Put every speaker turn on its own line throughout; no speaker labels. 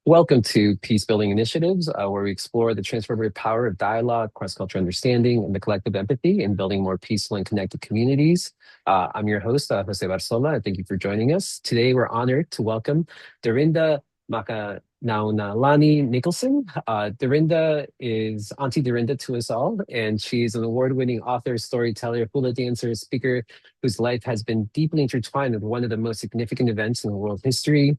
Welcome to Peacebuilding Initiatives, where we explore the transformative power of dialogue, cross-cultural understanding, and the collective empathy in building more peaceful and connected communities. I'm your host, José Barzola, and thank you for joining us. Today, we're honored to welcome Dorinda Makanaonalani Nicholson. Dorinda is Auntie Dorinda to us all, and she's an award-winning author, storyteller, hula dancer, speaker, whose life has been deeply intertwined with one of the most significant events in world history.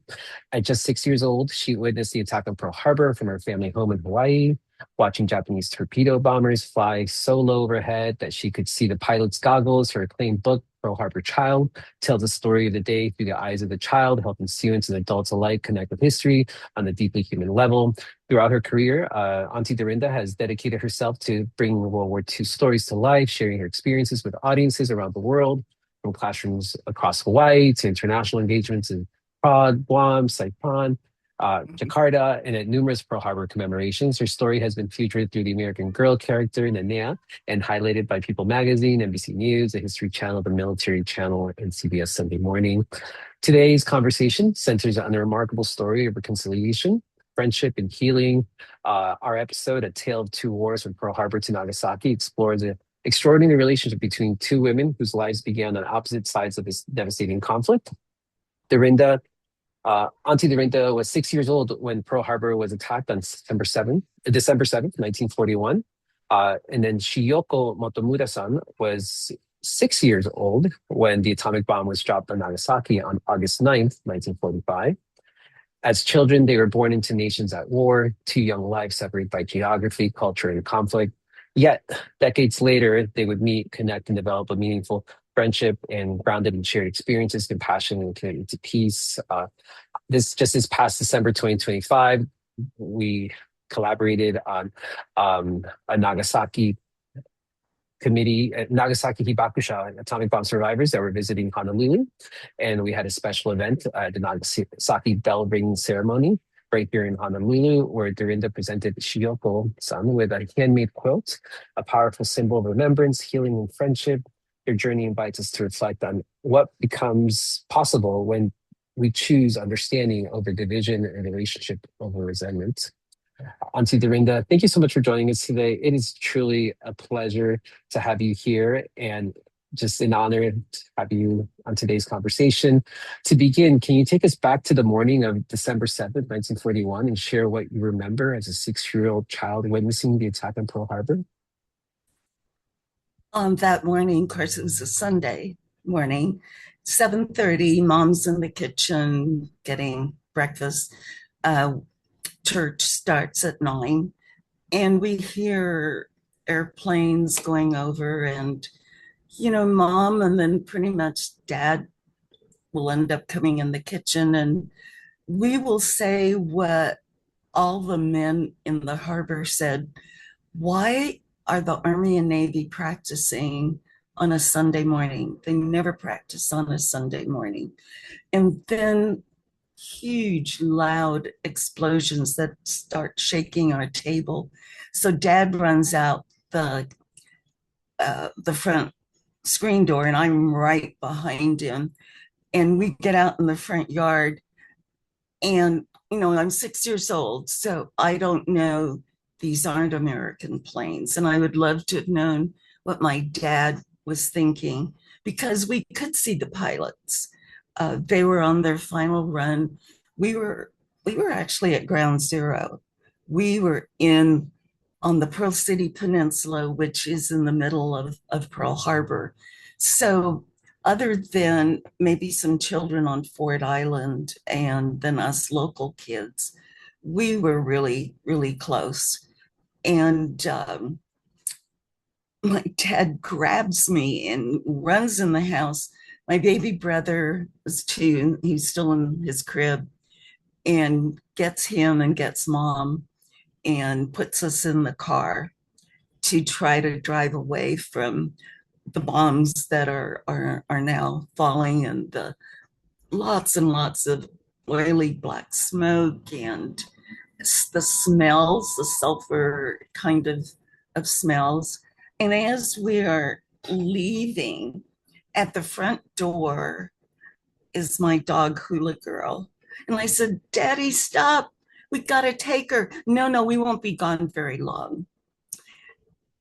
At just 6 years old, she witnessed the attack on Pearl Harbor from her family home in Hawaii, watching Japanese torpedo bombers fly so low overhead that she could see the pilot's goggles. Her acclaimed book, Pearl Harbor Child, tells the story of the day through the eyes of the child, helping students and adults alike connect with history on a deeply human level. Throughout her career, Auntie Dorinda has dedicated herself to bringing World War II stories to life, sharing her experiences with audiences around the world, from classrooms across Hawaii to international engagements in Prague, Guam, Saipan, Jakarta, and at numerous Pearl Harbor commemorations. Her story has been featured through the American Girl character Nanea and highlighted by People Magazine, NBC News, the History Channel, the Military Channel, and CBS Sunday Morning. Today's conversation centers on the remarkable story of reconciliation, friendship, and healing. Our episode, A Tale of Two Wars from Pearl Harbor to Nagasaki, explores the extraordinary relationship between two women whose lives began on opposite sides of this devastating conflict. Auntie Dorinda was 6 years old when Pearl Harbor was attacked on December 7th, 1941. And then Shiyoko Motomura-san was 6 years old when the atomic bomb was dropped on Nagasaki on August 9th, 1945. As children, they were born into nations at war, two young lives separated by geography, culture, and conflict. Yet, decades later, they would meet, connect, and develop a meaningful friendship and grounded in shared experiences, compassion, and commitment to peace. This past December 2025, we collaborated on a Nagasaki committee, Nagasaki Hibakusha, atomic bomb survivors that were visiting Honolulu. And we had a special event at the Nagasaki bell ringing ceremony right here in Honolulu, where Dorinda presented Shiyoko-san with a handmade quilt, a powerful symbol of remembrance, healing, and friendship. Your journey invites us to reflect on what becomes possible when we choose understanding over division and relationship over resentment. Auntie Dorinda, thank you so much for joining us today. It is truly a pleasure to have you here and just an honor to have you on today's conversation. To begin, can you take us back to the morning of December 7th, 1941 and share what you remember as a 6-year-old child witnessing the attack on Pearl Harbor?
On that morning, of course, it was a Sunday morning, 7:30, mom's in the kitchen getting breakfast. Church starts at 9, and we hear airplanes going over, and mom and then pretty much dad will end up coming in the kitchen, and we will say what all the men in the harbor said. Why are the Army and Navy practicing on a Sunday morning? They never practice on a Sunday morning. And then huge, loud explosions that start shaking our table. So dad runs out the front screen door, and I'm right behind him. And we get out in the front yard, and I'm 6 years old, so I don't know these aren't American planes. And I would love to have known what my dad was thinking, because we could see the pilots. They were on their final run. We were actually at ground zero. We were on the Pearl City Peninsula, which is in the middle of Pearl Harbor. So other than maybe some children on Ford Island and then us local kids, we were really, really close. And my dad grabs me and runs in the house. My baby brother was 2, he's still in his crib, and gets him and gets mom and puts us in the car to try to drive away from the bombs that are now falling, and the lots and lots of oily black smoke and the smells, the sulfur kind of smells. And as we are leaving at the front door, is my dog Hula Girl. And I said, Daddy, stop. We got to take her. No, no, we won't be gone very long.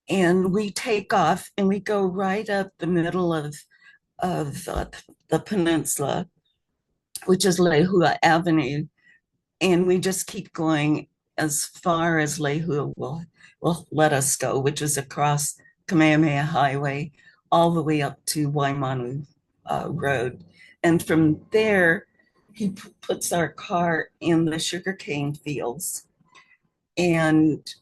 And we take off and we go right up the middle of the peninsula, which is Lehua Avenue. And we just keep going as far as Lehua will let us go, which is across Kamehameha Highway, all the way up to Waimanu Road. And from there, he puts our car in the sugarcane fields. And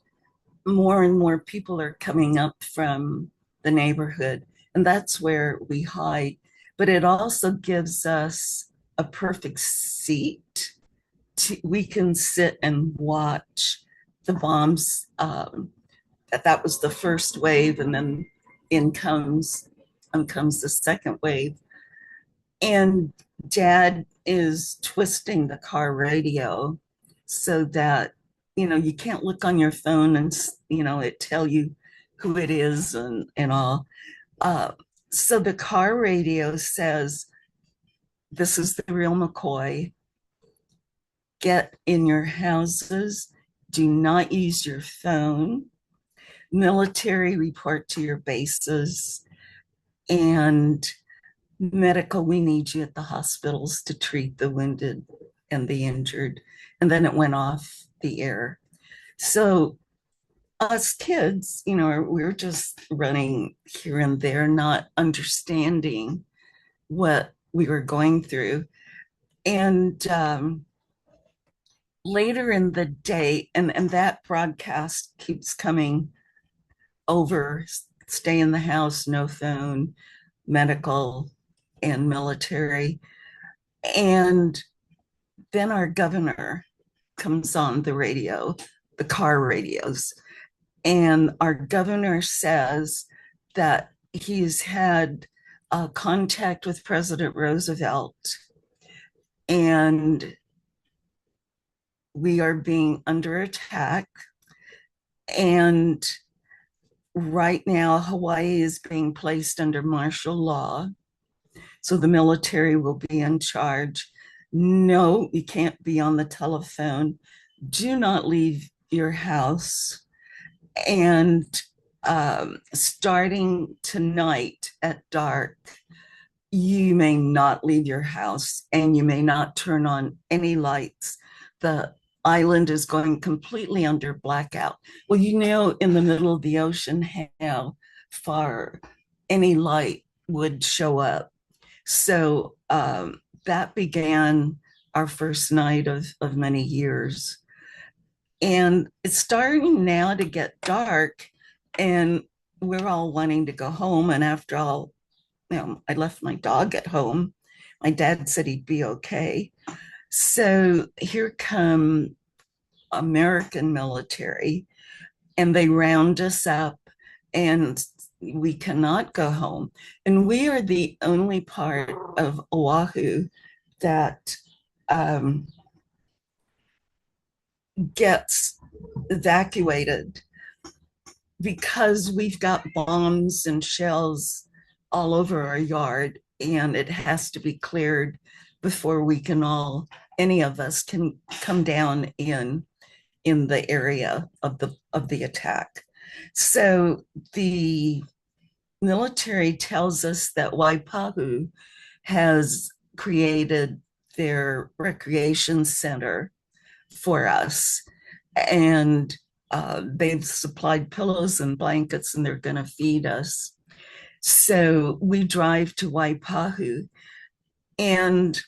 more people are coming up from the neighborhood. And that's where we hide. But it also gives us a perfect seat. We can sit and watch the bombs. That was the first wave, and then comes the second wave. And Dad is twisting the car radio so that you can't look on your phone and it tell you who it is and all. So the car radio says, "This is the real McCoy. Get in your houses. Do not use your phone. Military, report to your bases. And medical, we need you at the hospitals to treat the wounded and the injured." And then it went off the air. So us kids, we're just running here and there, not understanding what we were going through. And later in the day, and that broadcast keeps coming over: stay in the house, no phone, medical and military. And then our governor comes on the radio, the car radios, and our governor says that he's had contact with President Roosevelt, and we are being under attack. And right now, Hawaii is being placed under martial law. So the military will be in charge. No, you can't be on the telephone. Do not leave your house. And starting tonight at dark, you may not leave your house and you may not turn on any lights. The island is going completely under blackout. Well, in the middle of the ocean, how far any light would show up. So that began our first night of many years. And it's starting now to get dark, and we're all wanting to go home. And after all, I left my dog at home. My dad said he'd be okay. So here come American military, and they round us up, and we cannot go home. And we are the only part of Oahu that gets evacuated, because we've got bombs and shells all over our yard, and it has to be cleared before any of us can come down in the area of the attack. So the military tells us that Waipahu has created their recreation center for us, and they've supplied pillows and blankets, and they're going to feed us. So we drive to Waipahu, and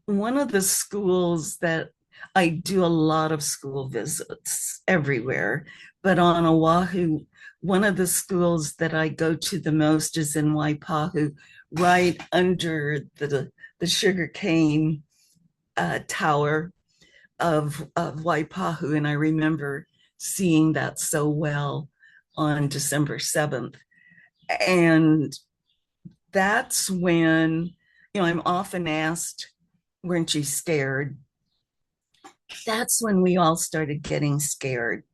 one of the schools that I do a lot of school visits everywhere, but on Oahu, one of the schools that I go to the most is in Waipahu, right under the sugarcane tower of Waipahu. And I remember seeing that so well on December 7th. And that's when, I'm often asked, weren't you scared? That's when we all started getting scared,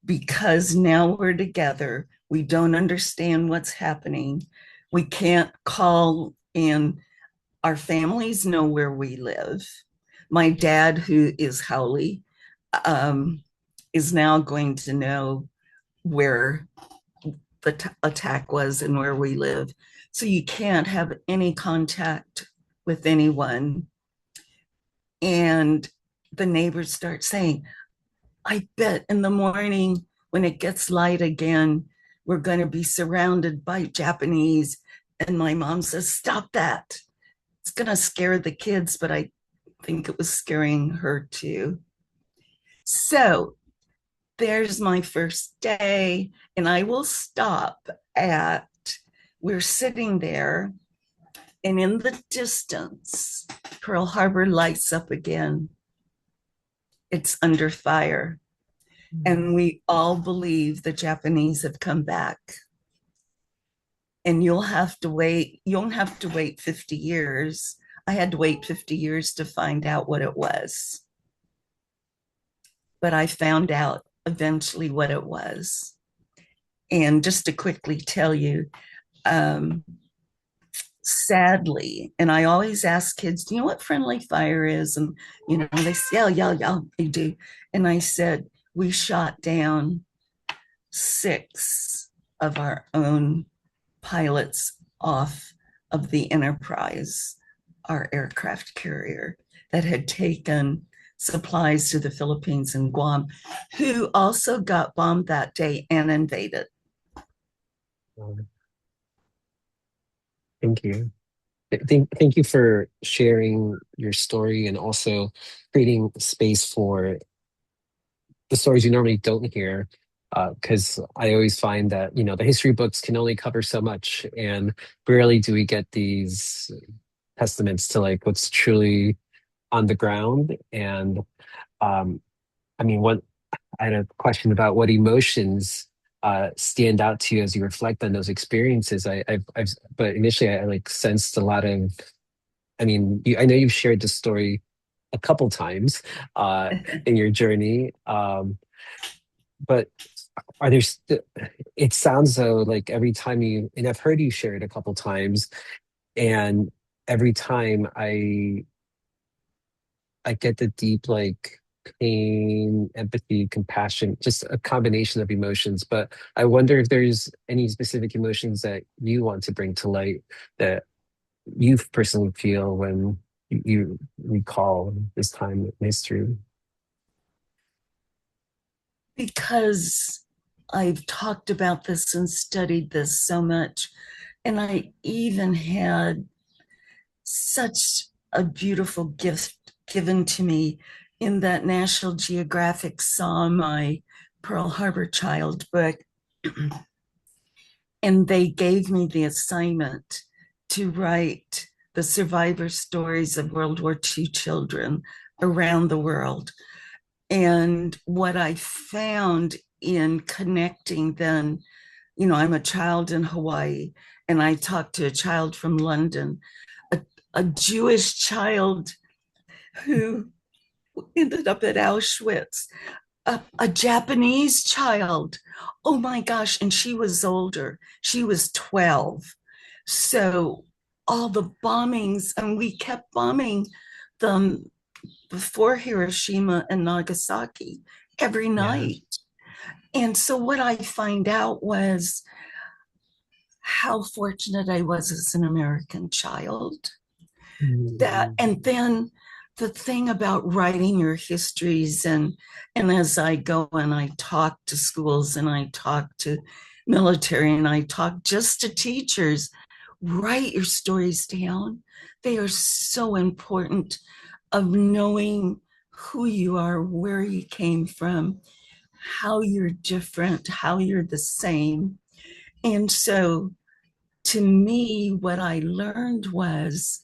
because now we're together. We don't understand what's happening. We can't call in our families know where we live. My dad, who is Howley, is now going to know where the attack was and where we live. So you can't have any contact with anyone. And the neighbors start saying, I bet in the morning when it gets light again, we're going to be surrounded by Japanese. And my mom says, stop that. It's going to scare the kids, but I think it was scaring her too. So there's my first day, and I will stop at, we're sitting there, and in the distance, Pearl Harbor lights up again. It's under fire. And we all believe the Japanese have come back. And you'll have to wait. You don't have to wait 50 years. I had to wait 50 years to find out what it was. But I found out eventually what it was. And just to quickly tell you, sadly, and I always ask kids, do you know what friendly fire is? And, they say, yeah, they do. And I said, we shot down 6 of our own pilots off of the Enterprise, our aircraft carrier that had taken supplies to the Philippines and Guam, who also got bombed that day and invaded.
Thank you. Thank you for sharing your story and also creating space for the stories you normally don't hear. Because I always find that, the history books can only cover so much, and rarely do we get these testaments to like what's truly on the ground. And what I had a question about what emotions stand out to you as you reflect on those experiences. But initially I like sensed a lot of. I know you've shared this story a couple times in your journey, but are there? It sounds though like every time and I've heard you share it a couple times, and every time I get the deep like pain, empathy, compassion, just a combination of emotions. But I wonder if there's any specific emotions that you want to bring to light that you personally feel when you recall this time in history.
Because I've talked about this and studied this so much, and I even had such a beautiful gift given to me in that National Geographic saw my Pearl Harbor Child book. And they gave me the assignment to write the survivor stories of World War II children around the world. And what I found in connecting then, I'm a child in Hawaii, and I talked to a child from London, a Jewish child who ended up at Auschwitz, a Japanese child. Oh my gosh. And she was older. She was 12. So all the bombings, and we kept bombing them before Hiroshima and Nagasaki every night. Yeah. And so what I find out was how fortunate I was as an American child. And then the thing about writing your histories, and as I go and I talk to schools and I talk to military and I talk just to teachers, write your stories down. They are so important of knowing who you are, where you came from, how you're different, how you're the same. And so to me, what I learned was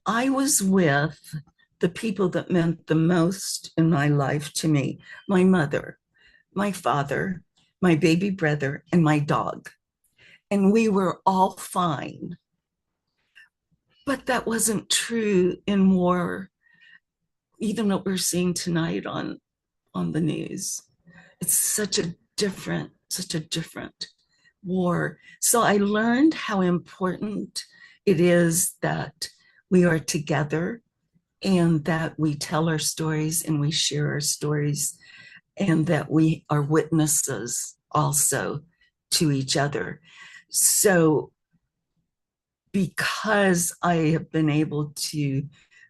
I was with the people that meant the most in my life to me: my mother, my father, my baby brother, and my dog. And we were all fine. But that wasn't true in war, even what we're seeing tonight on the news. It's such a different war. So I learned how important It is that we are together and that we tell our stories and we share our stories and that we are witnesses also to each other. So, because I have been able to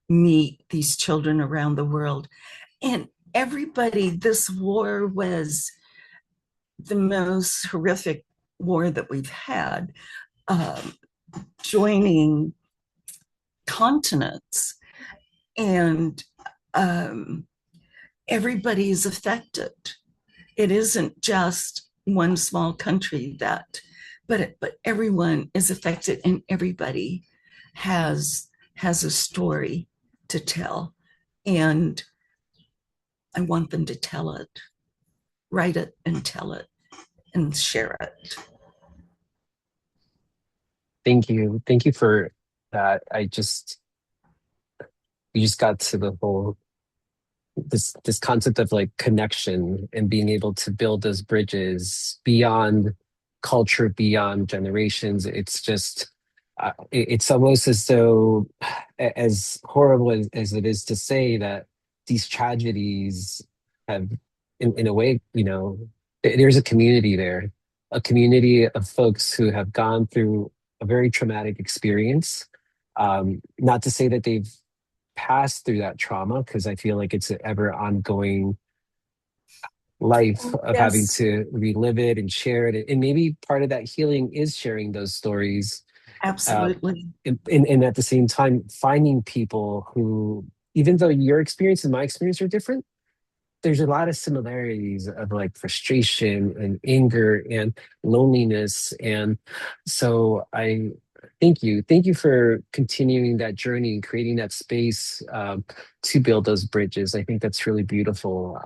meet these children around the world, and everybody, this war was the most horrific war that we've had, um, joining continents, and um, everybody is affected. It isn't just one small country that, but everyone is affected, and everybody has a story to tell, and I want them to tell it, write it, and tell it, and share it.
Thank you. Thank you for that. We just got to the whole this concept of like connection and being able to build those bridges beyond culture, beyond generations. It's just it's almost as though, as horrible as it is to say, that these tragedies have, in a way, there's a community there, a community of folks who have gone through a very traumatic experience. Not to say that they've pass through that trauma, because I feel like it's an ever ongoing life of having
Yes,
to relive it and share it. And maybe part of that healing is sharing those stories. Uh,
absolutely.
and at the same time, finding people who, even though your experience and my experience are different, there's a lot of similarities of like frustration and anger and loneliness. And so I thank you for continuing that journey and creating that space, to build those bridges. I think that's really beautiful,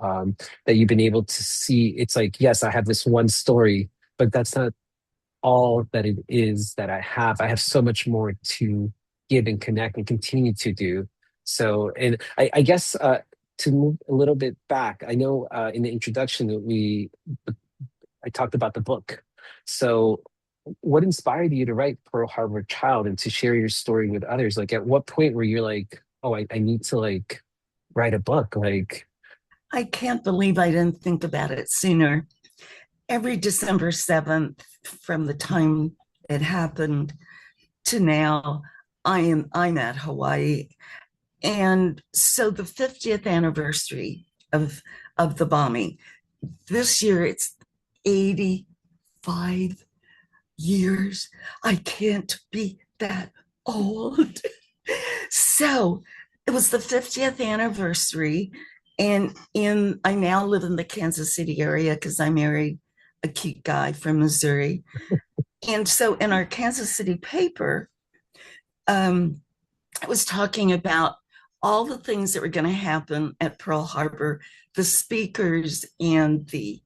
that you've been able to see. It's like, yes, I have this one story, but that's not all that it is that I have. I have so much more to give and connect and continue to do. So, and I guess, to move a little bit back, I know, in the introduction that I talked about the book. So, what inspired you to write Pearl Harbor Child and to share your story with others? Like, at what point were you like, oh, I need to like write a book? Like,
I can't believe I didn't think about it sooner. Every December 7th, from the time it happened to now, I'm at Hawaii. And so the 50th anniversary of the bombing, this year it's 85 years. I can't be that old. So it was the 50th anniversary. And I now live in the Kansas City area because I married a cute guy from Missouri. And so in our Kansas City paper, I was talking about all the things that were going to happen at Pearl Harbor, the speakers and the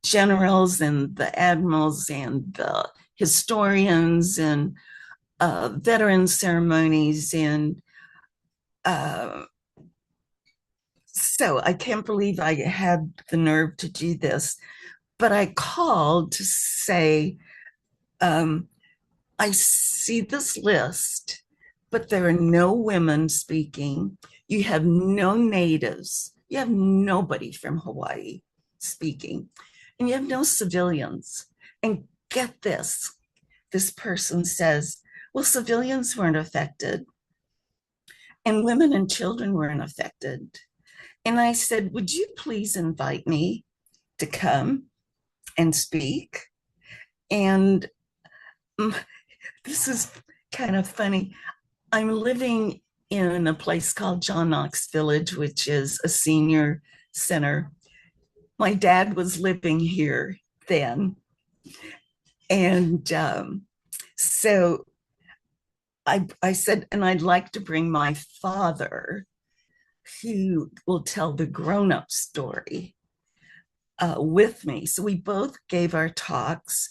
generals and the admirals and the historians and veteran ceremonies. And uh, so I can't believe I had the nerve to do this, but I called to say, um, I see this list, but there are no women speaking. You have no natives. You have nobody from Hawaii speaking, and you have no civilians. And get this person says, well, civilians weren't affected, and women and children weren't affected. And I said, would you please invite me to come and speak? And this is kind of funny. I'm living in a place called John Knox Village, which is a senior center. My dad was living here then. And so I said, and I'd like to bring my father, who will tell the grown up story, with me. So we both gave our talks.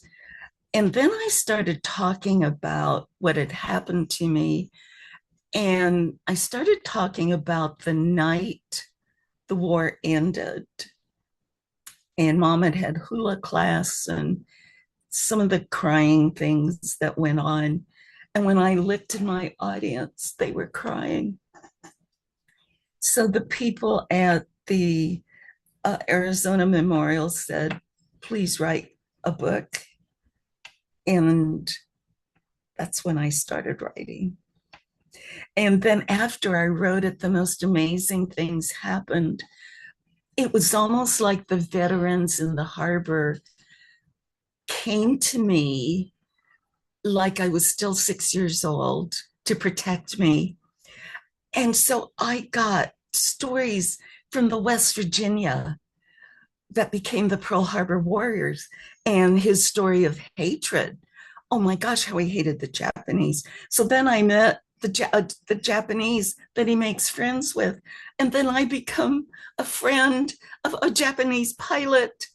And then I started talking about what had happened to me. And I started talking about the night the war ended. And mom had hula class and some of the crying things that went on. And when I looked at my audience, they were crying. So the people at the Arizona Memorial said, please write a book. And that's when I started writing. And then after I wrote it, the most amazing things happened. It was almost like the veterans in the harbor came to me like I was still 6 years old to protect me. And so I got stories from the West Virginia that became the Pearl Harbor Warriors and his story of hatred. Oh my gosh, how he hated the Japanese. So then I met the Japanese that he makes friends with. And then I become a friend of a Japanese pilot.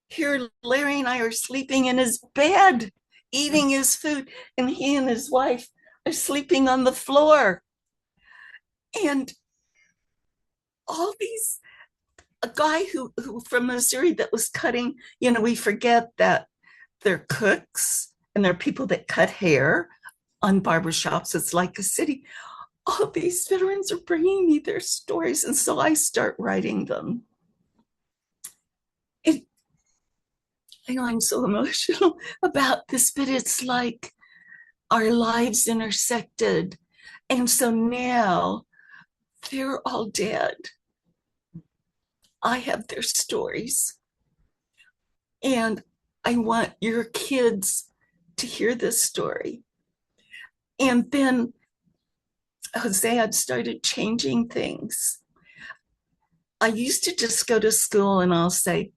Here, Larry and I are sleeping in his bed, eating his food, and he and his wife are sleeping on the floor. And all these, a guy who from Missouri that was cutting, we forget that they're cooks and they're people that cut hair on barbershops. It's like a city. All these veterans are bringing me their stories. And so I start writing them. It, I know I'm so emotional about this, but it's like our lives intersected. And so now they're all dead. I have their stories. And I want your kids to hear this story. And then Jose had started changing things. I used to just go to school and I'll say,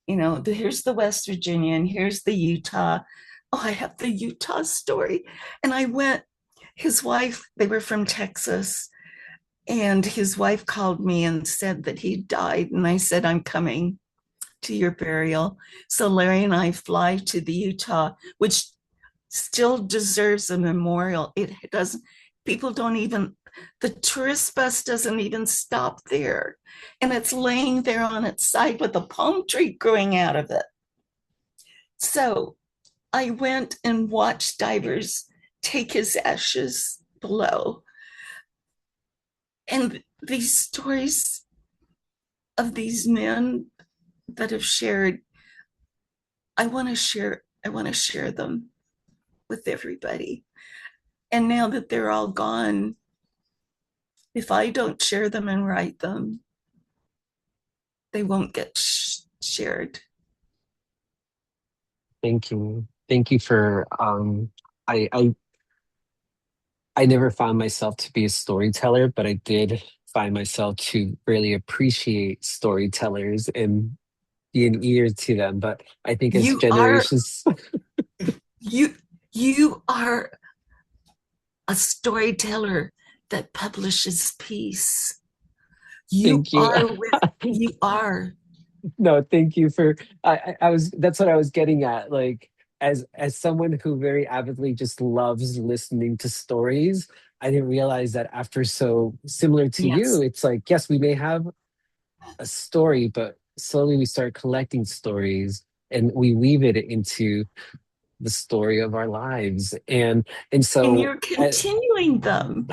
here's the West Virginia and here's the Utah. Oh, I have the Utah story. And I went, his wife, they were from Texas, and his wife called me and said that he died. And I said, I'm coming to your burial. So Larry and I fly to the Utah, which still deserves a memorial. It doesn't, people don't even, the tourist bus doesn't even stop there. And it's laying there on its side with a palm tree growing out of it. So I went and watched divers take his ashes below. And these stories of these men that have shared, I want to share them with everybody. And now that they're all gone, if I don't share them and write them, they won't get shared.
Thank you. Thank you for I I I never found myself to be a storyteller, but I did find myself to really appreciate storytellers and be an ear to them. But I think as
You are
generations,
you you are a storyteller that publishes peace. You
thank you.
are with you are.
No, thank you for I was that's what I was getting at. Like as someone who very avidly just loves listening to stories, I didn't realize that after so similar to you,
Yes.
it's like, yes, we may have a story, but slowly we start collecting stories and we weave it into the story of our lives. And
And
so
you're continuing them.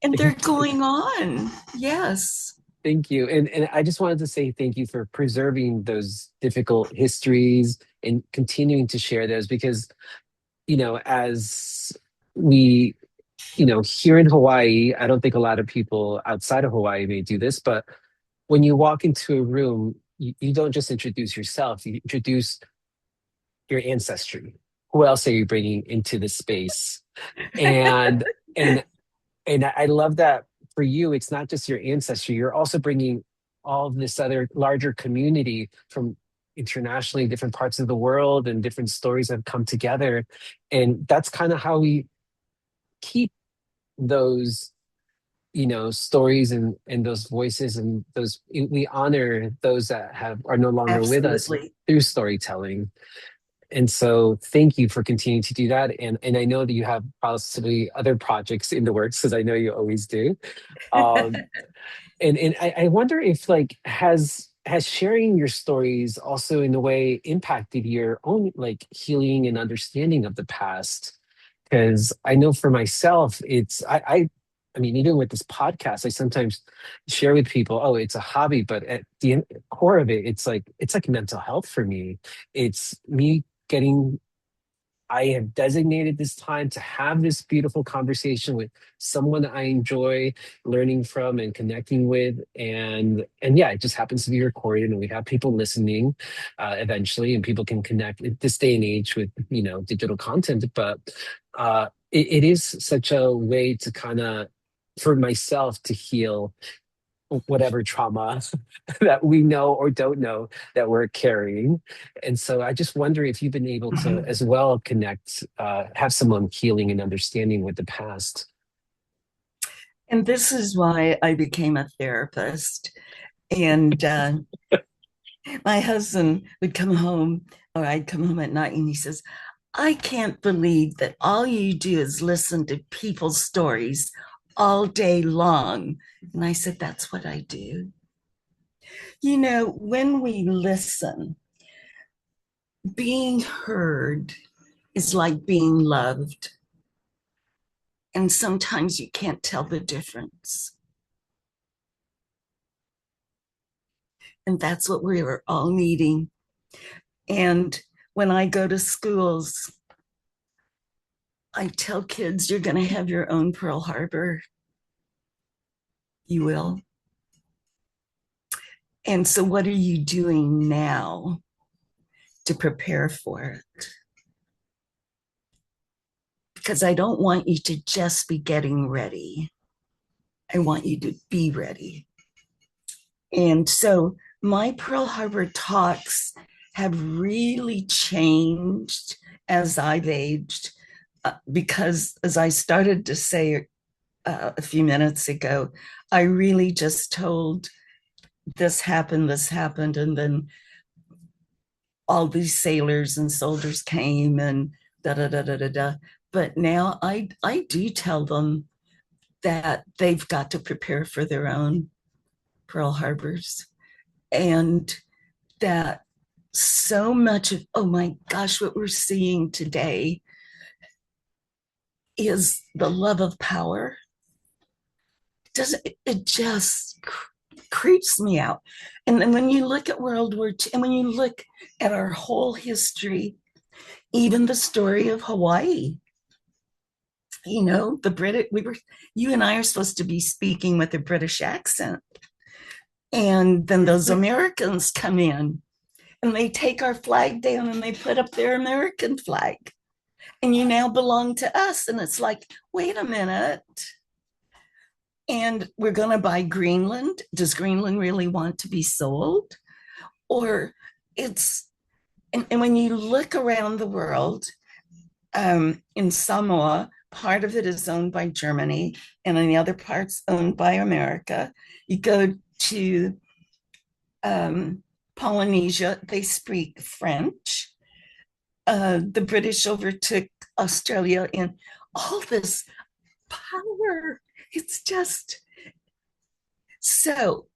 And they're
thank you.
going on. Yes.
Thank you. And I just wanted to say thank you for preserving those difficult histories and continuing to share those because, as we, here in Hawaii, I don't think a lot of people outside of Hawaii may do this, but when you walk into a room, you don't just introduce yourself, you introduce your ancestry. Who else are you bringing into the space? And and and I love that for you. It's not just your ancestry; you're also bringing all of this other larger community from internationally, different parts of the world, and different stories have come together. And that's kind of how we keep those stories and those voices and those we honor those that have are no longer with us
Absolutely.
through storytelling. And so thank you for continuing to do that. And I know that you have possibly other projects in the works because I know you always do. Um, and I wonder if like has sharing your stories also in a way impacted your own like healing and understanding of the past? Because I know for myself, I mean, even with this podcast, I sometimes share with people, oh, it's a hobby, but at the core of it, it's like mental health for me. It's me getting I have designated this time to have this beautiful conversation with someone that I enjoy learning from and connecting with, and yeah, it just happens to be recorded, and we have people listening eventually, and people can connect at this day and age with digital content. But it is such a way to kind of for myself to heal whatever trauma that we know or don't know that we're carrying. And so I just wonder if you've been able to
Mhm.
as well connect, have someone healing and understanding with the past.
And this is why I became a therapist. And my husband would come home, or I'd come home at night, and he says, I can't believe that all you do is listen to people's stories all day long. And I said, that's what I do. When we listen, being heard is like being loved. And sometimes you can't tell the difference. And that's what we are all needing. And when I go to schools, I tell kids, you're going to have your own Pearl Harbor. You will. And so, what are you doing now to prepare for it? Because I don't want you to just be getting ready. I want you to be ready. And so, my Pearl Harbor talks have really changed as I've aged. Because, as I started to say a few minutes ago, I really just told this happened, and then all these sailors and soldiers came and da da da da da da. But now I do tell them that they've got to prepare for their own Pearl Harbors, and that so much of, oh my gosh, what we're seeing today is the love of power. Doesn't it just creeps me out? And then when you look at World War II, and when you look at our whole history, even the story of Hawaii, the British, you and I are supposed to be speaking with a British accent. And then those Americans come in and they take our flag down and they put up their American flag. And you now belong to us. And it's like, wait a minute. And we're going to buy Greenland. Does Greenland really want to be sold? Or it's, and when you look around the world, in Samoa, part of it is owned by Germany, and in the other parts owned by America. You go to Polynesia, they speak French. The British overtook Australia, and all this power. It's just so.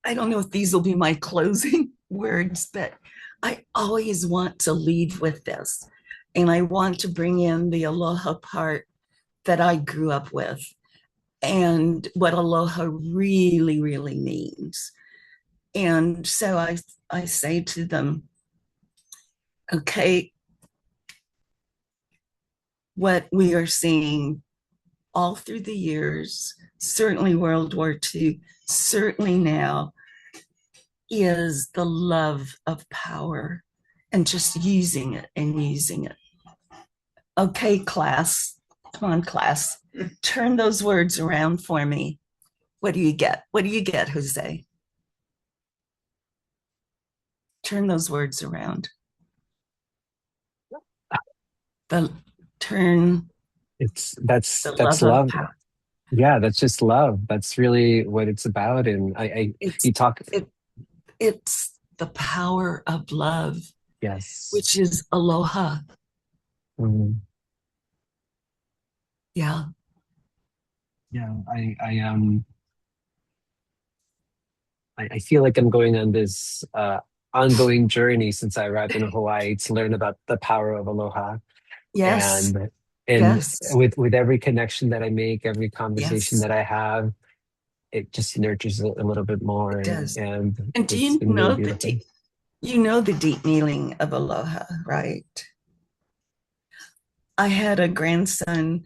I don't know if these will be my closing words, but I always want to lead with this. And I want to bring in the aloha part that I grew up with and what aloha really, really means. And so I say to them, okay, what we are seeing all through the years, certainly World War II, certainly now, is the love of power and just using it and using it. Okay, class, come on, class, turn those words around for me. What do you get? What do you get, Jose? Turn those words around. The turn
It's
the
that's
love of
love.
power.
Yeah, that's just love. That's really what it's about. And I
It's
you talk.
it it's the power of love,
Yes.
which is aloha.
Mhm.
Yeah.
Yeah, I feel like I'm going on this ongoing journey since I arrived in Hawaii to learn about the power of aloha.
Yes,
And
yes,
with every connection that I make, every conversation
yes,
that I have, it just nurtures it a little bit more,
it does.
and
And do
it's
you
been really
know
beautiful.
the deep meaning of aloha, right? I had a grandson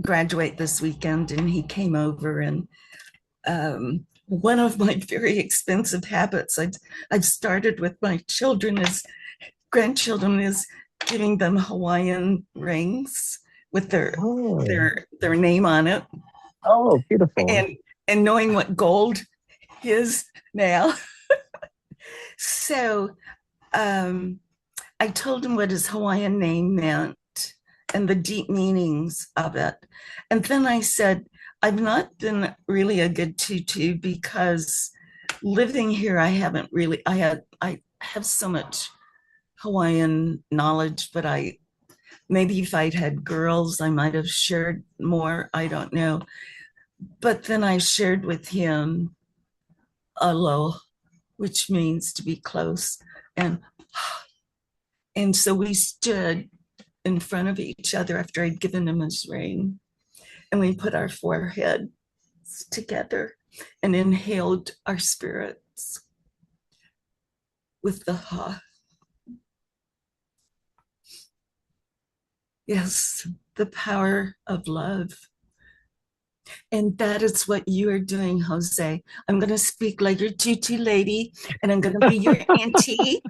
graduate this weekend, and he came over, and one of my very expensive habits I've started with my children is grandchildren is giving them Hawaiian rings with
Oh,
their name on it,
oh, beautiful.
and knowing what gold is now. So um, I told him what his Hawaiian name meant and the deep meanings of it. And then I said, I've not been really a good tutu because living here, I have so much Hawaiian knowledge, but maybe if I'd had girls, I might have shared more. I don't know. But then I shared with him alo, which means to be close. And so we stood in front of each other after I'd given him his ring, and we put our foreheads together and inhaled our spirits with the ha. Yes, the power of love. And that is what you are doing, Jose. I'm going to speak like your tutu lady, and I'm going to be your auntie.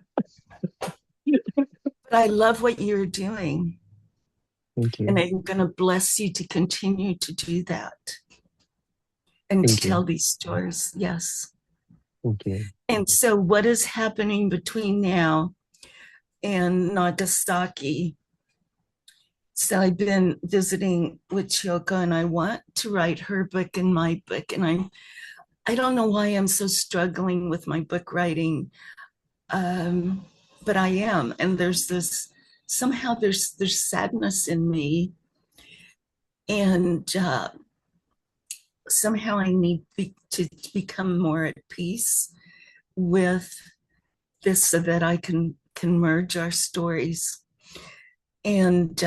But I love what you're doing.
Thank
And
you.
I'm going to bless you to continue to do that and to
Thank you.
tell these stories. Yes.
Thank you.
And so, what is happening between now and Nagasaki? So, I've been visiting with Kyoko, and I want to write her book and my book. And I don't know why I'm so struggling with my book writing, but I am. And there's this somehow there's sadness in me, and somehow I need to become more at peace with this so that I can merge our stories. And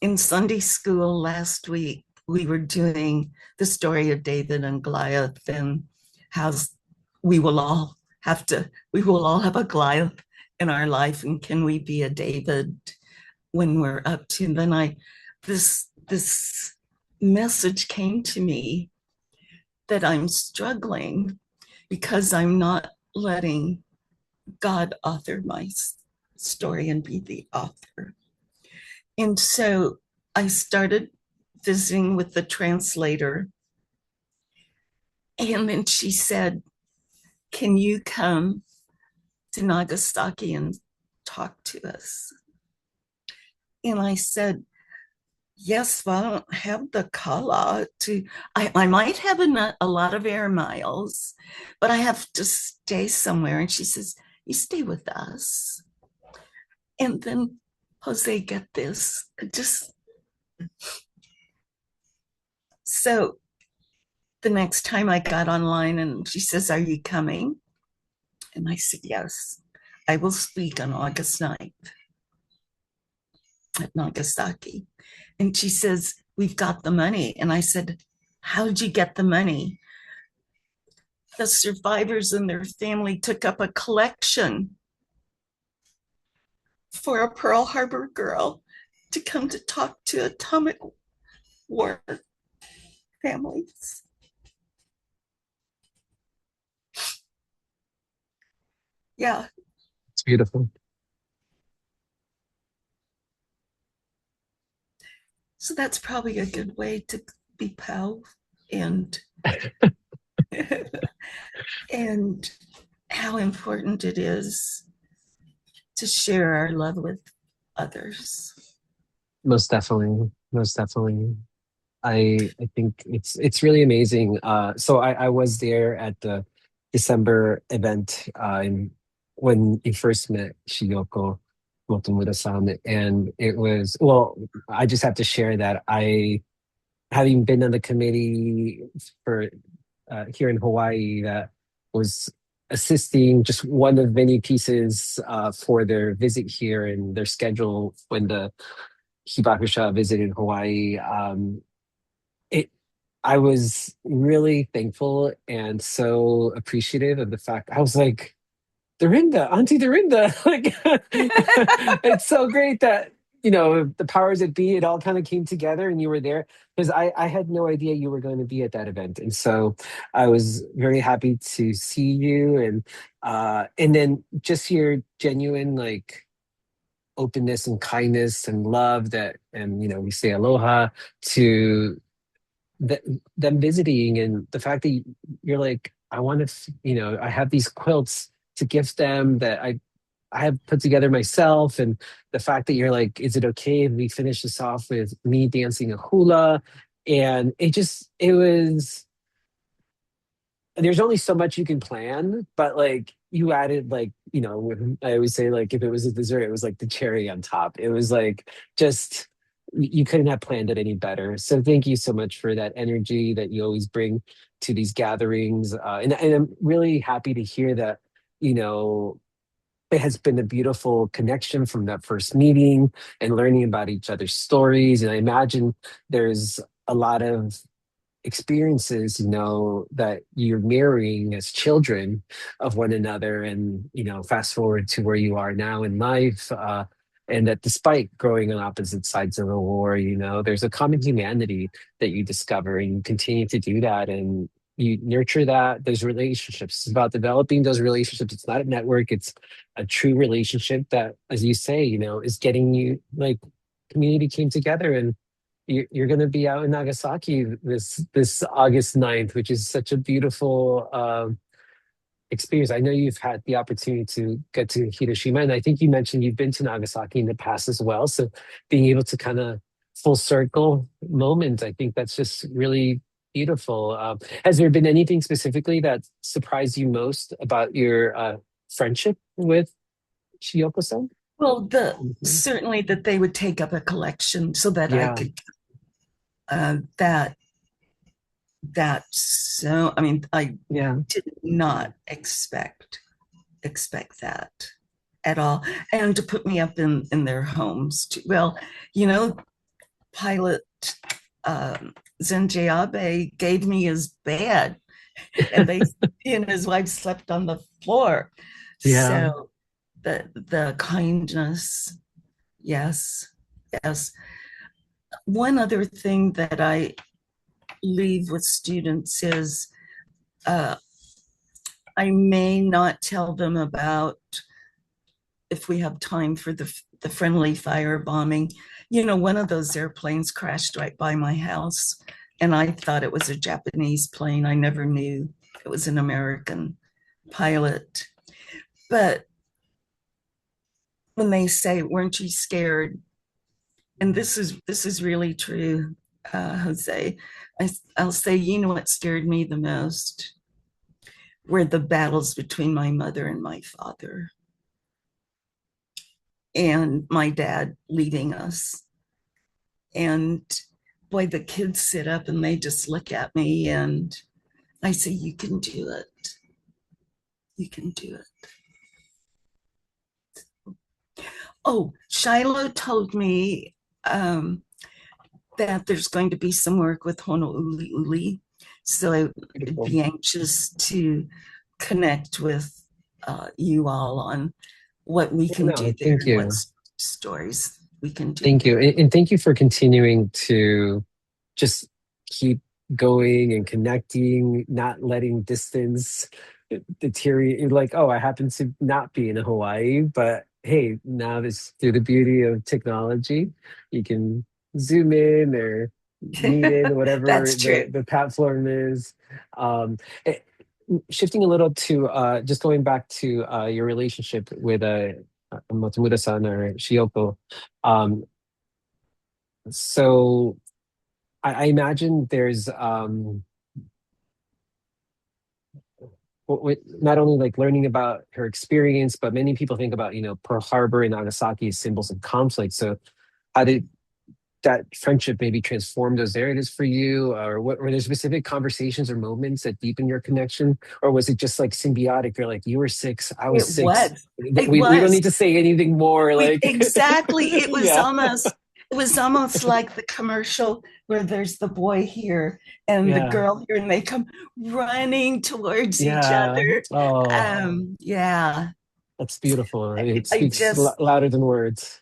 in Sunday school last week, we were doing the story of David and Goliath, and how we will all have a Goliath in our life, and can we be a David when we're up to? And then this message came to me that I'm struggling because I'm not letting God author my story and be the author. And so I started visiting with the translator. And then she said, can you come to Nagasaki and talk to us? And I said, yes, well, I don't have the kala to, I might have a lot of air miles, but I have to stay somewhere. And she says, you stay with us. And then, Jose, get this, just so the next time I got online, and she says, are you coming? And I said, yes, I will speak on August 9th at Nagasaki. And she says, we've got the money. And I said, how did you get the money? The survivors and their family took up a collection for a Pearl Harbor girl to come to talk to atomic war families. Yeah.
It's beautiful.
So that's probably a good way to be pal, and and how important it is to share our love with others.
Most definitely. Most definitely. I think it's really amazing. So I was there at the December event when you first met Shiyoko Motomura-san, and it was, well, I just have to share that having been on the committee for here in Hawaii, that was assisting just one of many pieces for their visit here and their schedule when the Hibakusha visited Hawaii. It I was really thankful and so appreciative of the fact I was like, Dorinda, Auntie Dorinda. Like it's so great that the powers that be, it all kind of came together and you were there because I had no idea you were going to be at that event. And so I was very happy to see you and then just your genuine like openness and kindness and love that and we say aloha to them visiting and the fact that you're like, I want to, I have these quilts to gift them that I have put together myself. And the fact that you're like, is it okay if we finish this off with me dancing a hula? And it was, there's only so much you can plan, but like you added like, I always say like if it was a dessert, it was like the cherry on top. It was like just you couldn't have planned it any better. So thank you so much for that energy that you always bring to these gatherings. And I'm really happy to hear that, you know, it has been a beautiful connection from that first meeting and learning about each other's stories. And I imagine there's a lot of experiences that you're mirroring as children of one another and fast forward to where you are now in life and that despite growing on opposite sides of the war there's a common humanity that you discover and you continue to do that and you nurture those relationships. It's about developing those relationships. It's not a network, it's a true relationship that, as you say, is getting you like community came together and you're going to be out in Nagasaki this August 9th, which is such a beautiful experience. I know you've had the opportunity to get to Hiroshima, and I think you mentioned you've been to Nagasaki in the past as well. So being able to kind of full circle moment, I think that's just really beautiful. Has there been anything specifically that surprised you most about your friendship with Shiyoko-san?
Well,
Mhm.
certainly that they would take up a collection so that I
Yeah,
could that so I mean I
yeah.
did not expect that at all, and to put me up in their homes too. Well, you know, pilot Zenji Abe gave me his bed, and he and his wife slept on the floor.
Yeah.
So the kindness, yes, yes. One other thing that I leave with students is uh, I may not tell them about if we have time for the friendly fire bombing. You know, one of those airplanes crashed right by my house, and I thought it was a Japanese plane. I never knew it was an American pilot. But when they say, "Weren't you scared?" and this is really true, Jose. I'll say, you know what scared me the most were the battles between my mother and my father, and my dad leading us. And boy, the kids sit up and they just look at me, and I say, "You can do it. You can do it." Oh, Shiloh told me that there's going to be some work with Honolulu. So I'd
Beautiful.
be anxious to connect with you all on what we can do
No,
there
thank
and what
you.
stories we can do
Thank you.
there.
And thank you for continuing to just keep going and connecting, not letting distance deteriorate. You're like, oh, I happen to not be in Hawaii, but hey, now this through the beauty of technology, you can zoom in or meet in whatever
That's true.
the platform is. Um, eh, Shifting a little to just going back to your relationship with Matsumura-san or Shioko. Um, so I imagine there's not only like learning about her experience, but many people think about Pearl Harbor and Nagasaki as symbols of conflict. So how did that friendship maybe transformed those areas for you, or what were there specific conversations or moments that deepen your connection, or was it just like symbiotic? You're like, you were six, I was
It
six.
was.
Th-
It
We don't
was.
need to say anything more. Like,
Exactly.
yeah,
It was almost like the commercial where there's the boy here and the
yeah,
girl here, and they come running towards each
yeah.
other.
Oh,
Yeah.
that's beautiful. It
I
speaks
just
louder than words.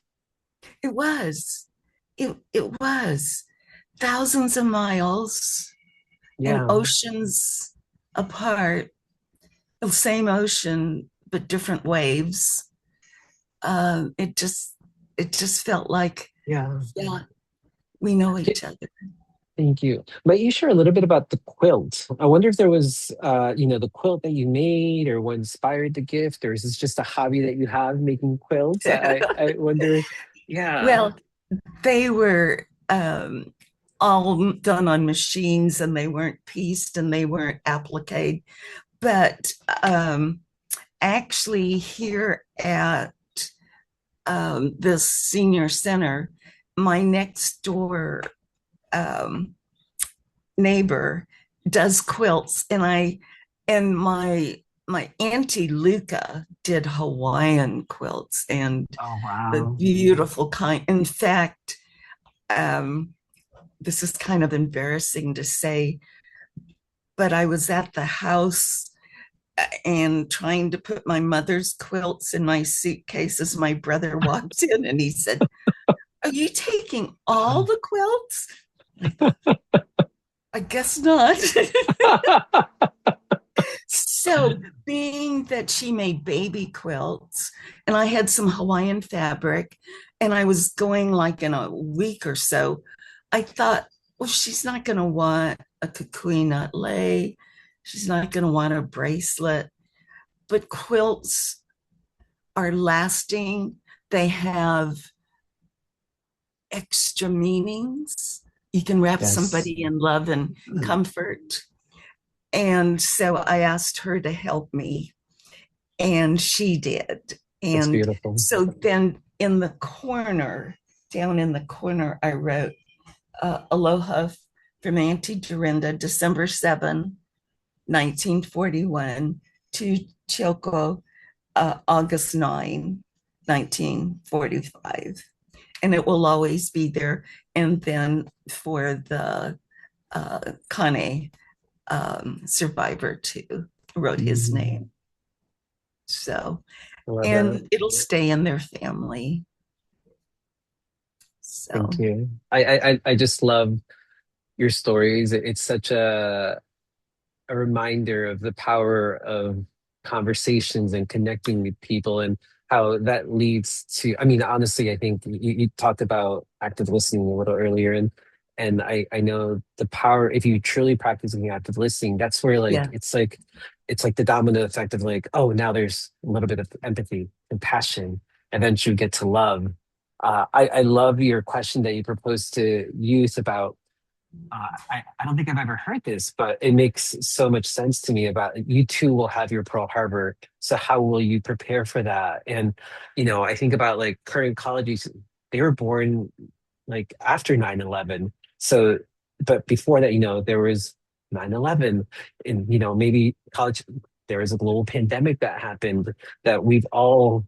it was. It was thousands of miles and
Yeah,
oceans apart, the same ocean but different waves. It just felt like,
yeah.
yeah, we know each other.
Thank you. Might you share a little bit about the quilt? I wonder if there was, the quilt that you made, or what inspired the gift, or is this just a hobby that you have, making quilts? I wonder. Yeah.
Well, they were all done on machines, and they weren't pieced and they weren't appliqued. But actually, here at this senior center, my next door um, neighbor does quilts, and my auntie Luca did Hawaiian quilts, and
Oh,
the
wow.
beautiful kind. In fact, um, this is kind of embarrassing to say, but I was at the house and trying to put my mother's quilts in my suitcase as my brother walked in, and he said, "Are you taking all the quilts?" I thought, I guess not. So, being that she made baby quilts and I had some Hawaiian fabric and I was going like in a week or so, I thought, well, she's not going to want a kukui nut lei. She's not going to want a bracelet. But quilts are lasting, they have extra meanings. You can wrap
Yes.
somebody in love and comfort. And so I asked her to help me, and she did.
That's
And
beautiful.
so then down in the corner, I wrote Aloha from Auntie Dorinda, December 7, 1941, to Chioko, August 9, 1945. And it will always be there. And then for the Kane survivor, too, wrote his
Mm,
name. So,
I love that.
and it'll stay in their family.
Thank
So,
you. I just love your stories. It's such a reminder of the power of conversations and connecting with people, and how that leads to, I mean, honestly, I think you talked about active listening a little earlier, and I know the power, if you truly practicing active listening, that's where like
yeah,
it's like the domino effect of like, oh, now there's a little bit of empathy and passion, and then you get to love. I love your question that you proposed to youth about, I don't think I've ever heard this, but it makes so much sense to me about, you too will have your Pearl Harbor. So how will you prepare for that? And, I think about like current colleges, they were born like after 9/11. So, but before that, there was 9/11, and, maybe college, there was a global pandemic that happened that we've all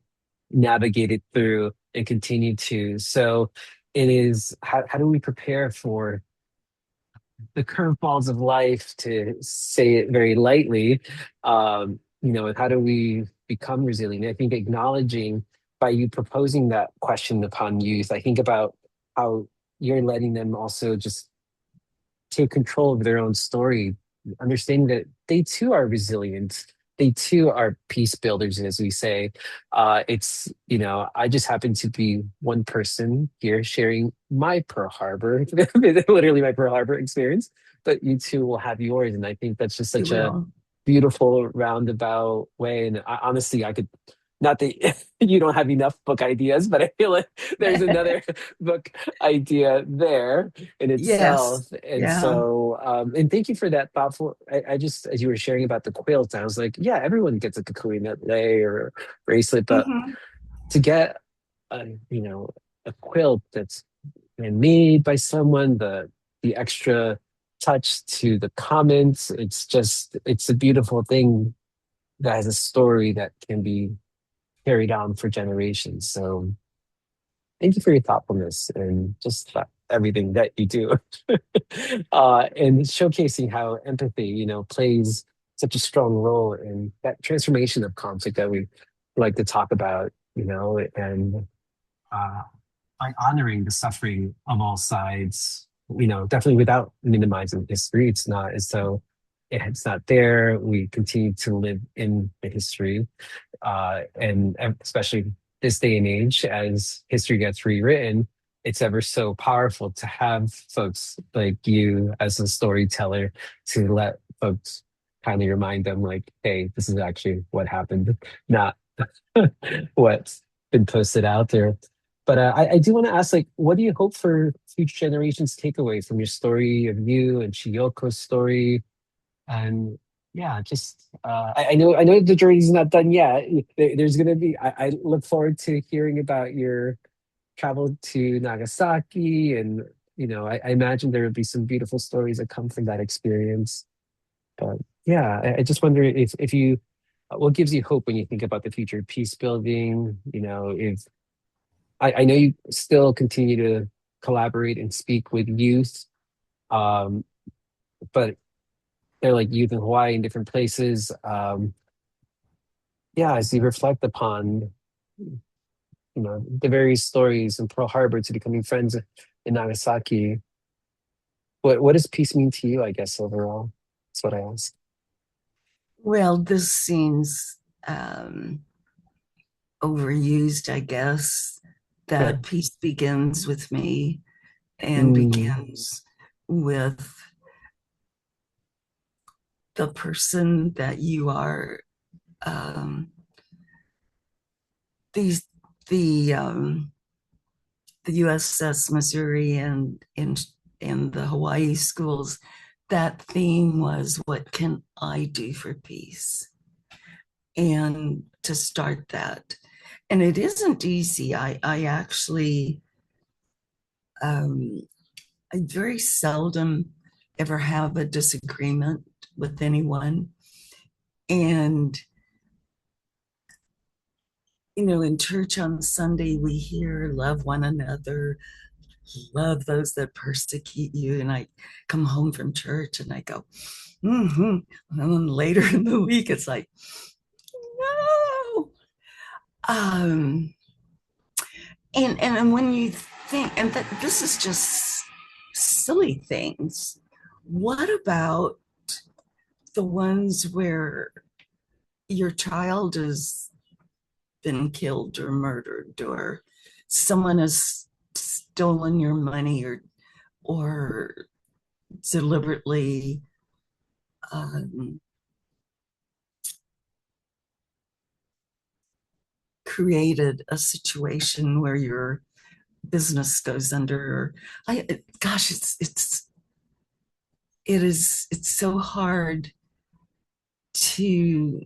navigated through and continue to. So it is, how do we prepare for the curveballs of life, to say it very lightly? And how do we become resilient? I think acknowledging, by you proposing that question upon youth, I think about how you're letting them also just take control of their own story, understanding that they too are resilient. They too are peace builders, as we say. I just happen to be one person here sharing my Pearl Harbor, literally my Pearl Harbor experience, but you too will have yours. And I think that's just
you
such a
will.
beautiful roundabout way. And honestly, I could, not that you don't have enough book ideas, but I feel like there's another book idea there in
Yes.
itself. And
Yeah.
so, and thank you for that thoughtful. I just, as you were sharing about the quilt, I was like, yeah, everyone gets a kukui nut lei or bracelet, but
Mhm.
to get a, you know, a quilt that's made by someone, the extra touch to the comments. It's a beautiful thing that has a story that can be carried on for generations. So thank you for your thoughtfulness and just everything that you do. And showcasing how empathy, plays such a strong role in that transformation of conflict that we like to talk about, and uh, by honoring the suffering of all sides, definitely without minimizing history. It's not as though it's not there. We continue to live in the history, and especially this day and age, as history gets rewritten, it's ever so powerful to have folks like you as a storyteller to let folks kind of remind them, like, hey, this is actually what happened, not what's been posted out there. But I do want to ask, like, what do you hope for future generations take away from your story of you and Chiyoko's story? And yeah, just I know the journey's not done yet. There's gonna be. I look forward to hearing about your travel to Nagasaki, and I imagine there would be some beautiful stories that come from that experience. But yeah, I just wonder if you, what gives you hope when you think about the future of peace building? If I know you still continue to collaborate and speak with youth, um, but they're like youth in Hawaii in different places. Yeah, as you reflect upon, the various stories in Pearl Harbor to becoming friends in Nagasaki, what does peace mean to you, I guess, overall? That's what I ask.
Well, this seems overused, I guess,
Yeah.
that peace begins with me and
Mm,
begins with the person that you are. Um, these the USS Missouri and the Hawaii schools. That theme was, "What can I do for peace?" And to start that, and it isn't easy. I actually I very seldom ever have a disagreement with anyone. And, in church on Sunday, we hear love one another, love those that persecute you. And I come home from church and I go, mm-hmm. And then later in the week, it's like, no. Um, and when you think, and that this is just silly things, what about the ones where your child has been killed or murdered, or someone has stolen your money, or deliberately um, created a situation where your business goes under? Gosh, it's so hard to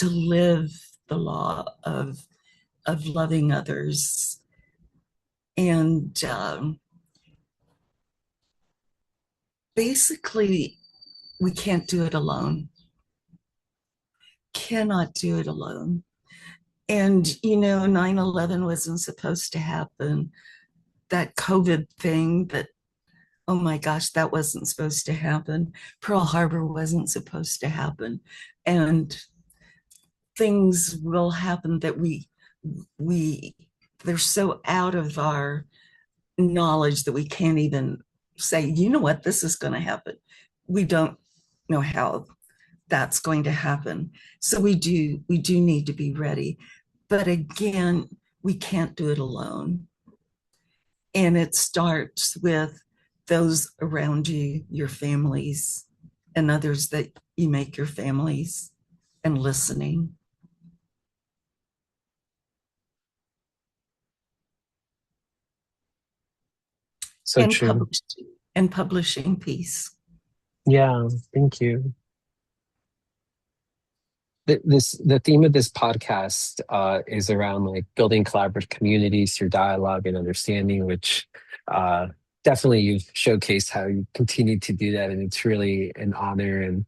live the law of loving others. And basically, we can't do it alone. Cannot do it alone. And 9/11 wasn't supposed to happen. That COVID thing, that, oh my gosh, that wasn't supposed to happen. Pearl Harbor wasn't supposed to happen. And things will happen that we they're so out of our knowledge that we can't even say, what, this is going to happen. We don't know how that's going to happen. So we do need to be ready. But again, we can't do it alone. And it starts with those around you, your families, and others that you make your families, and listening
so
and
true.
publishing peace.
Yeah, thank you. the theme of this podcast is around like building collaborative communities through dialogue and understanding, which uh, definitely you've showcased how you continue to do that, and it's really an honor and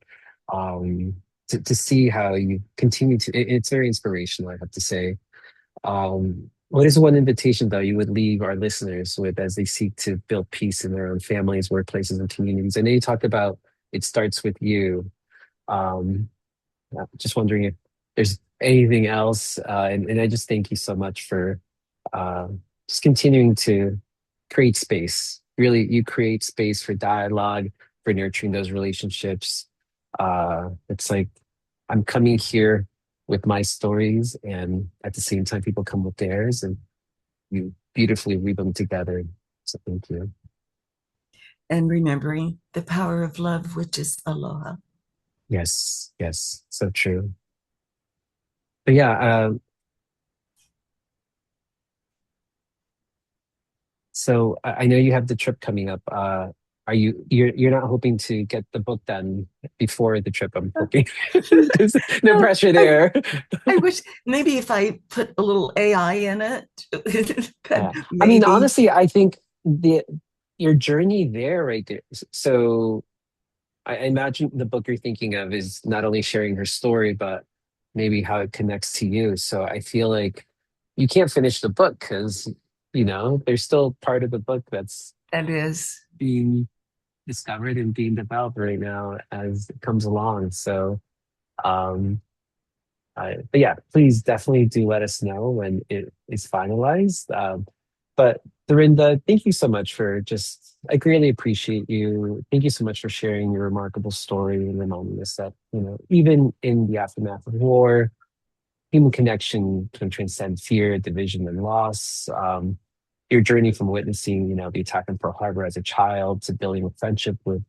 um, to see how you continue to. It's very inspirational, I have to say. What is one invitation though you would leave our listeners with as they seek to build peace in their own families, workplaces, and communities? I know you talked about it starts with you. Um, just wondering if there's anything else. And I just thank you so much for uh, just continuing to create space. Really, you create space for dialogue, for nurturing those relationships. It's like I'm coming here with my stories, and at the same time, people come with theirs, and you beautifully weave them together. So thank you.
And remembering the power of love, which is aloha.
Yes, yes, so true. But yeah, so I know you have the trip coming up. Are you're not hoping to get the book done before the trip? I'm hoping. There's no
No,
pressure
I,
there.
I wish maybe if I put a little AI in it, but
I mean,
maybe.
honestly, I think the your journey there, right there. So I imagine the book you're thinking of is not only sharing her story, but maybe how it connects to you. So I feel like you can't finish the book because there's still part of the book that's
That is.
being discovered and being developed right now as it comes along. So, um, but yeah, please definitely do let us know when it is finalized. But Dorinda, thank you so much for I greatly appreciate you. Thank you so much for sharing your remarkable story and reminding us that, even in the aftermath of war, human connection can transcend fear, division, and loss. Your journey from witnessing, the attack on Pearl Harbor as a child to building a friendship with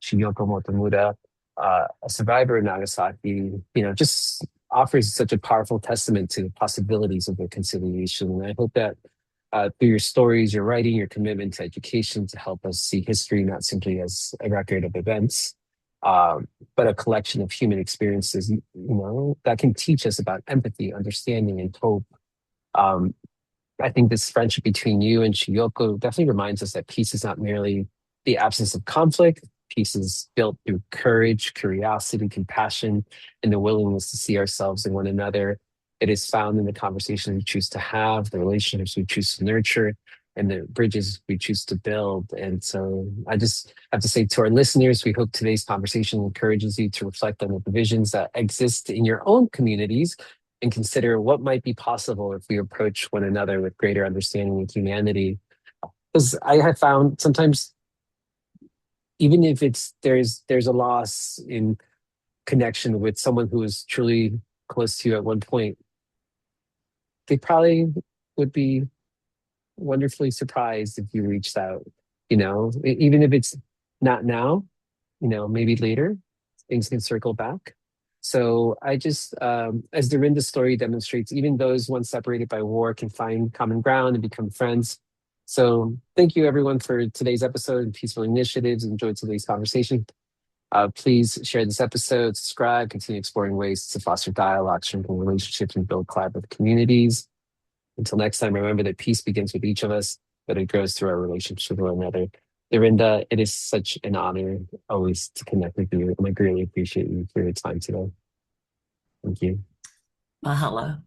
Shiyoko Motomura, a survivor of Nagasaki, just offers such a powerful testament to the possibilities of reconciliation. And I hope that through your stories, your writing, your commitment to education to help us see history not simply as a record of events, but a collection of human experiences, that can teach us about empathy, understanding, and hope. Um, I think this friendship between you and Chiyoko definitely reminds us that peace is not merely the absence of conflict. Peace is built through courage, curiosity, compassion, and the willingness to see ourselves in one another. It is found in the conversations we choose to have, the relationships we choose to nurture, and the bridges we choose to build. And so I just have to say to our listeners, we hope today's conversation encourages you to reflect on the divisions that exist in your own communities and consider what might be possible if we approach one another with greater understanding and humanity. Because I have found sometimes, even if there's a loss in connection with someone who was truly close to you at one point, they probably would be wonderfully surprised if you reached out. Even if it's not now, maybe later, things can circle back. So I just, as Dorinda's story demonstrates, even those once separated by war can find common ground and become friends. So thank you everyone for today's episode of Peaceful Initiatives. Enjoyed today's conversation. Please share this episode, subscribe, continue exploring ways to foster dialogue, strengthen relationships, and build collaborative communities. Until next time, remember that peace begins with each of us, but it grows through our relationships with one another. Dorinda, it is such an honor always to connect with you, and I greatly appreciate you for your time today. Thank you.
Mahalo.